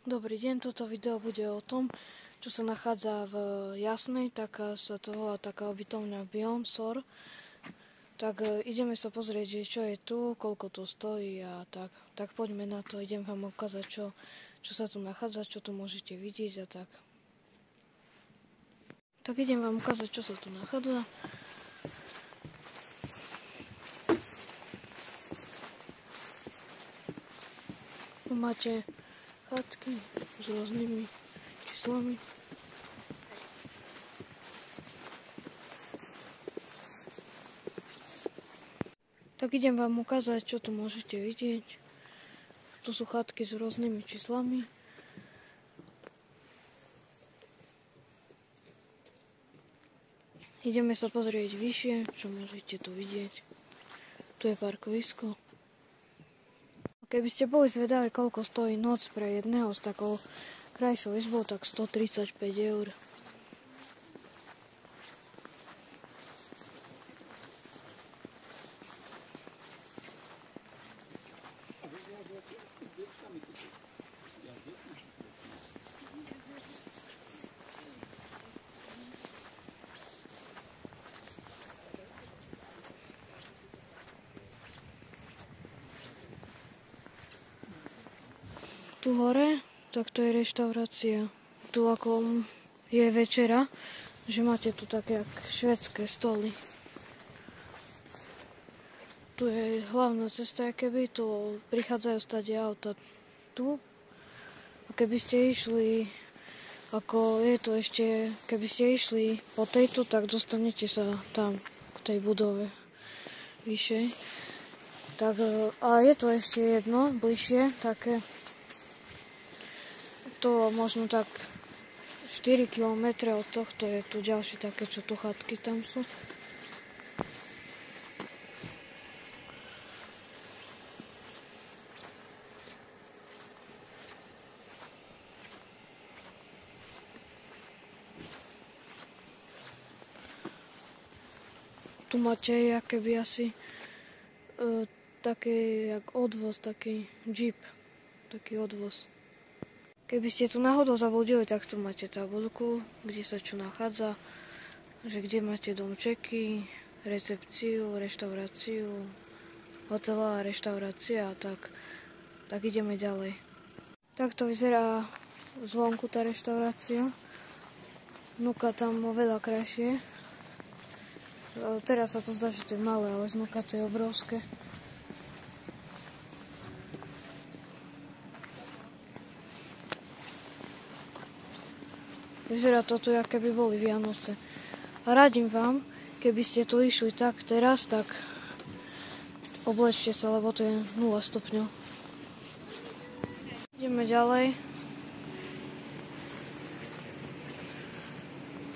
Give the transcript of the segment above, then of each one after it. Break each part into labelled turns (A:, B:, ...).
A: Dobrý deň, toto video bude o tom, čo sa nachádza v Jasnej, tak sa to volá taká ubytovňa Bionsor. Tak ideme sa pozrieť, že čo je tu, koľko tu stojí a tak. Tak poďme na to, idem vám ukázať, čo sa tu nachádza, čo tu môžete vidieť a tak. Tak idem vám ukázať, čo sa tu nachádza. Tu máte chatky s rôznymi číslami. Tak idem vám ukázať, čo tu môžete vidieť. Tu sú chatky s rôznymi číslami. Ideme sa pozrieť vyššie, čo môžete tu vidieť. Tu je parkovisko. Keby ste boli zvedaví, koľko stojí noc pre jedného s takou krajšou izbou, tak 135 eur. Tu hore, tak to je reštaurácia. Tu ako je večera, že máte tu také jak švédske stoly. Tu je hlavná cesta, keby tu prichádzajú stade auta tu. A keby ste išli, ako je tu ešte, keby ste išli po tejto, tak dostanete sa tam k tej budove vyššej. Tak, a je tu ešte jedno, bližšie, také. To možno tak 4 km od tohto je tu ďalšie také, čo tu chatky tam sú. Tu máte akéby asi taký jak odvoz, taký jeep, taký odvoz. Keby ste tu náhodou zabludili, tak tu máte tabuľku, kde sa čo nachádza, že kde máte domčeky, recepciu, reštauráciu, hotela a reštaurácia a tak ideme ďalej. Tak to vyzerá zvonku tá reštaurácia. Vnúka tam oveľa krajšie. Teraz sa to zdá, že to je malé, ale znúka to je obrovské. Vyzerá to tu, aké by boli Vianoce. A radím vám, keby ste tu išli tak teraz, tak oblečte sa, lebo to je 0 stupňov. Ideme ďalej.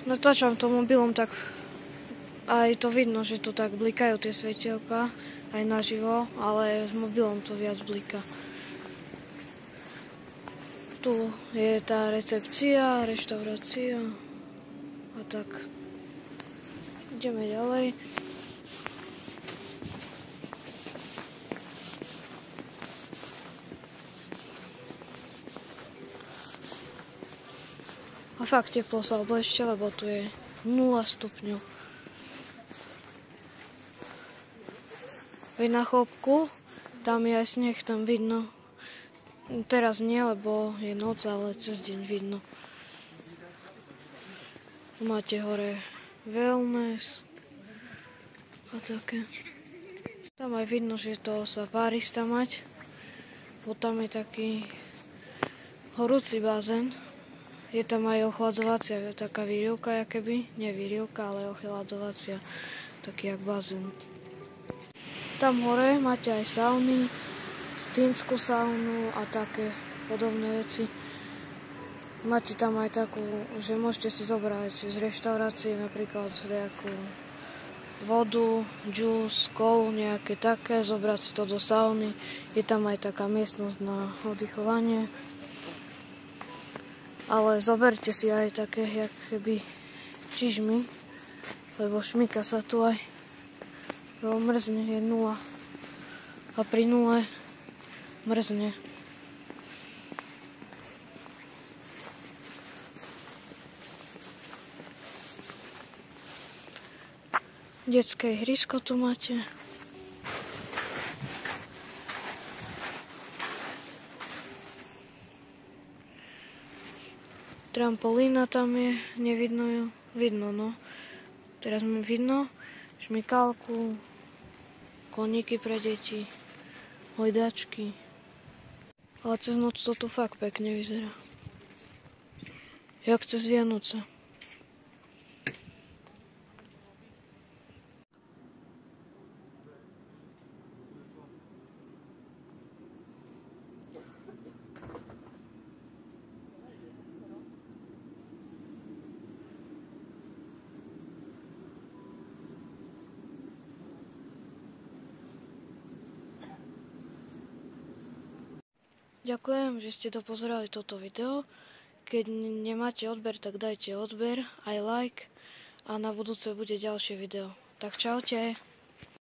A: Natáčam to mobilom, tak aj to vidno, že tu tak blikajú tie svetielka, aj naživo, ale s mobilom to viac blika. Tu je tá recepcia, reštaurácia a tak. Ideme ďalej. A fakt teplo sa oblečte, lebo tu je 0 stupňov. Vy na chopku, tam je aj sneh, tam vidno. Teraz nie, lebo je noc, ale cez deň vidno. Máte hore wellness a také. Tam aj vidno, že to sa párista mať. Potom je taký horúci bazén. Je tam aj ochladzovacia, taká výrievka, jakoby. Nie výrievka, ale ochladzovacia, taký jak bazén. Tam hore máte aj sauny, fínsku saunu a také podobné veci. Máte tam aj takú, že môžete si zobrať z reštaurácie napríklad nejakú vodu, džús, kolu, nejaké také, zobrať si to do sauny. Je tam aj taká miestnosť na oddychovanie. Ale zoberte si aj také, jak keby čižmy, lebo šmyka sa tu aj. Lebo mrzne, je 0. A pri 0 mrzne. Detské ihrisko tu máte. Trampolína tam je, nevidno ju. Vidno, no. Teraz mi vidno šmykálku, koníky pre deti, hojdačky. Ale cez noc to tu fakt pekne vyzerá. Jak cez Vianoce. Ďakujem, že ste dopozerali toto video. Keď nemáte odber, tak dajte odber, aj like a na budúce bude ďalšie video. Tak čaute.